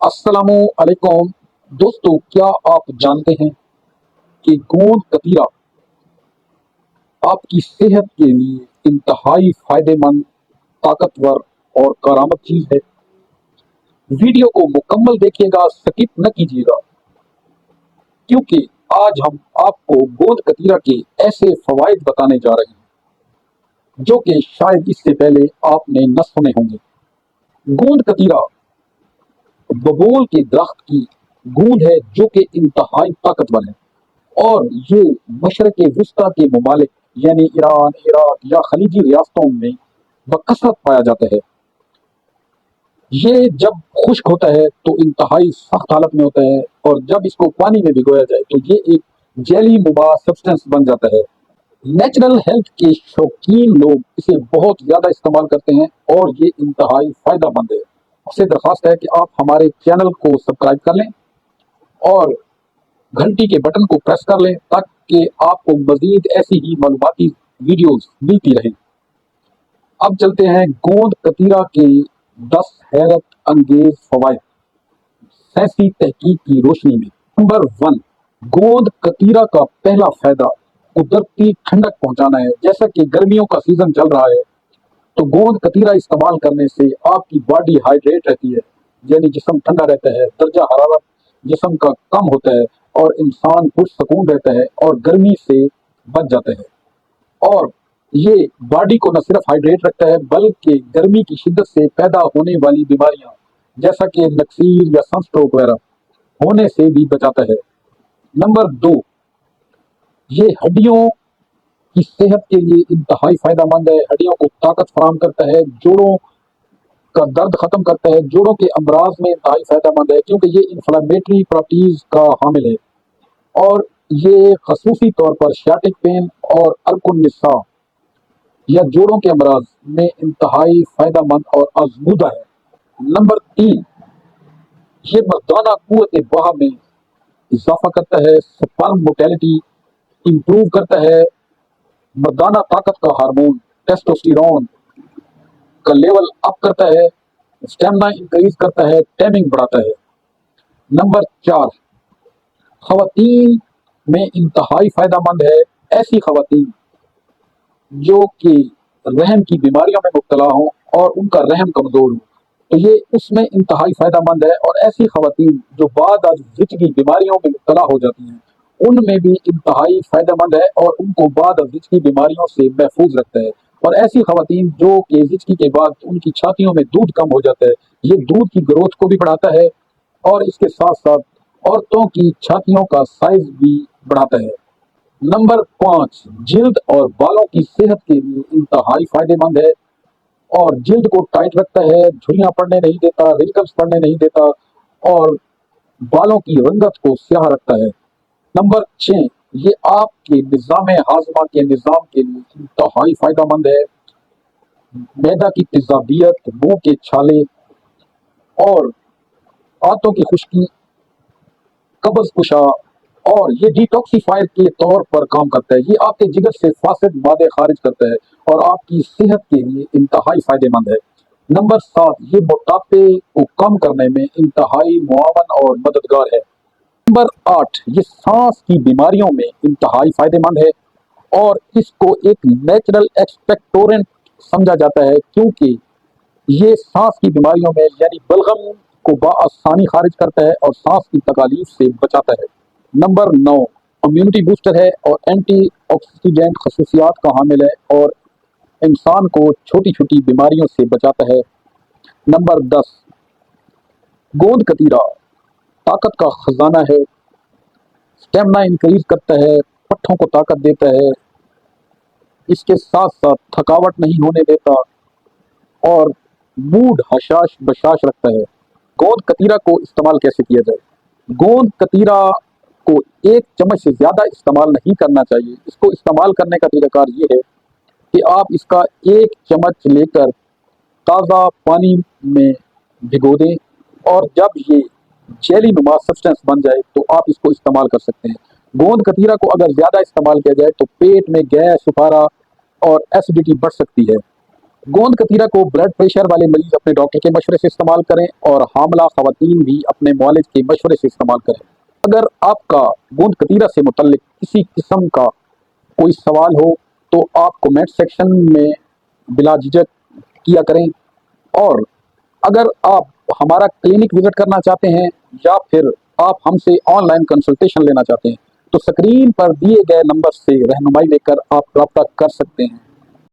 अस्सलामु अलैकुम दोस्तों, क्या आप जानते हैं कि गोंद कतीरा आपकी सेहत के लिए इंतहाई फायदेमंद, ताकतवर और करामत चीज है। वीडियो को मुकम्मल देखिएगा, स्किप न कीजिएगा, क्योंकि आज हम आपको गोंद कतीरा के ऐसे फवाइद बताने जा रहे हैं जो कि शायद इससे पहले आपने न सुने होंगे। गोंद कतीरा बबूल के दरख्त की गूंद है जो कि इंतहाई ताकतवर है, और ये मशरक़ वस्ता के ममालिक यानी ईरान, इराक या खलीजी रियासतों में बकसरत पाया जाता है। ये जब खुश्क होता है तो इंतहाई सख्त हालत में होता है, और जब इसको पानी में भिगोया जाए तो ये एक जेली नुमा सब्सटेंस बन जाता है। नेचुरल हेल्थ के शौकीन लोग इसे बहुत ज़्यादा इस्तेमाल करते हैं और ये इंतहाई फ़ायदेमंद है। आपसे दरख्वास्त है कि आप हमारे चैनल को सब्सक्राइब कर लें और घंटी के बटन को प्रेस कर लें ताकि आपको मजीद ऐसी ही मालूमाती वीडियोस मिलती रहें। अब चलते हैं गोंद कतीरा के 10 हैरत अंगेज फवाइद साइंसी तहकीक की रोशनी में। नंबर 1, गोंद कतीरा का पहला फायदा कुदरती ठंडक पहुंचाना है। जैसा कि गर्मियों का सीजन चल रहा है तो गोंद कतीरा इस्तेमाल करने से आपकी बॉडी हाइड्रेट रहती है, यानी जिस्म ठंडा रहता है, दर्जा हरारत जिस्म का कम होता है और इंसान पुरसकून रहता है और गर्मी से बच जाता है। और ये बॉडी को न सिर्फ हाइड्रेट रखता है बल्कि गर्मी की शिद्दत से पैदा होने वाली बीमारियां जैसा कि नक्सीर या सनस्ट्रोक वगैरह होने से भी बचाता है। नंबर 2, ये हड्डियों की सेहत के लिए इंतहाई फायदेमंद है। हड्डियों को ताकत फराहम करता है, जोड़ों का दर्द खत्म करता है। जोड़ों के अमराज में इंतहाई फायदेमंद है क्योंकि ये इंफ्लेमेटरी प्रॉपर्टीज का हामिल है, और ये खसूसी तौर पर शाटिक पेन और अर्कुनिसा या जोड़ों के अमराज में इंतहाई फायदेमंद और आजमूदा है। नंबर 3, ये मर्दाना कुव्वत बहा में इजाफा करता है, स्पर्म मोटेलिटी इंप्रूव करता है, मर्दाना ताकत का हार्मोन टेस्टोस्टेरोन का लेवल अप करता है, स्टेमिना इंक्रीज करता है, टैनिंग बढ़ाता है। नंबर 4, खवातीन में इंतहाई फायदेमंद है। ऐसी खवातीन जो कि रहम की बीमारियों में मुब्तला हों और उनका रहम कमजोर हो तो ये उसमें इंतहाई फायदेमंद है, और ऐसी खवातीन जो बाद की बीमारियों में मुब्तला हो जाती हैं उनमें भी इंतहाई फायदेमंद है और उनको बाद की बीमारियों से महफूज रखता है। और ऐसी खवातीन जो कि जिचकी के बाद उनकी छातियों में दूध कम हो जाता है, ये दूध की ग्रोथ को भी बढ़ाता है और इसके साथ साथ औरतों की छातियों का साइज भी बढ़ाता है। नंबर 5, जिल्द और बालों की सेहत के लिए इंतहाई फायदेमंद है और जिल्द को टाइट रखता है, झुर्रियां पड़ने नहीं देता, रिंकल्स पड़ने नहीं देता और बालों की रंगत को स्याह रखता है। नंबर 6, ये आपके निज़ाम हाजमा के निज़ाम के लिए इंतहाई फायदेमंद है। मैदा की तेजाबियत, मुंह के छाले और आंतों की खुश्की, कब्ज कुशा, और ये डिटॉक्सिफायर के तौर पर काम करता है। ये आपके जिगर से फासिद मादे खारिज करता है और आपकी सेहत के लिए इंतहाई फायदेमंद है। नंबर 7, ये मोटापे को कम करने में इंतहाई मुआवन और मददगार है। नंबर 8, ये सांस की बीमारियों में इंतहाई फायदेमंद है और इसको एक नेचुरल एक्सपेक्टोरेंट समझा जाता है क्योंकि ये सांस की बीमारियों में यानी बलगम को बआसानी खारिज करता है और सांस की तकालीफ से बचाता है। नंबर 9, इम्यूनिटी बूस्टर है और एंटी ऑक्सीडेंट खसूसियात का हामिल है और इंसान को छोटी छोटी बीमारियों से बचाता है। नंबर 10, गोंद कतीरा ताकत का खजाना है, स्टेमिना इंक्रीज करता है, पट्ठों को ताकत देता है, इसके साथ साथ थकावट नहीं होने देता और मूड हशाश बशाश रखता है। गोंद कतीरा को इस्तेमाल कैसे किया जाए? गोंद कतीरा को 1 चम्मच से ज़्यादा इस्तेमाल नहीं करना चाहिए। इसको इस्तेमाल करने का तरीकाकार ये है कि आप इसका 1 चम्मच लेकर ताज़ा पानी में भिगो दें और जब ये जेली नुमा सब्सटेंस बन जाए तो आप इसको इस्तेमाल कर सकते हैं। गोंद कतीरा को अगर ज़्यादा इस्तेमाल किया जाए तो पेट में गैस, सुपारा और एसिडिटी बढ़ सकती है। गोंद कतीरा को ब्लड प्रेशर वाले मरीज अपने डॉक्टर के मशवरे से इस्तेमाल करें और हामला खवातीन भी अपने मुआलिज के मशवरे से इस्तेमाल करें। अगर आपका गोंद कतीरा से मुतल्लिक किसी किस्म का कोई सवाल हो तो आप कमेंट सेक्शन में बिला झिझक किया करें। और अगर आप हमारा क्लिनिक विजिट करना चाहते हैं या फिर आप हमसे ऑनलाइन कंसल्टेशन लेना चाहते हैं तो स्क्रीन पर दिए गए नंबर से रहनुमाई लेकर आप रब्ता कर सकते हैं।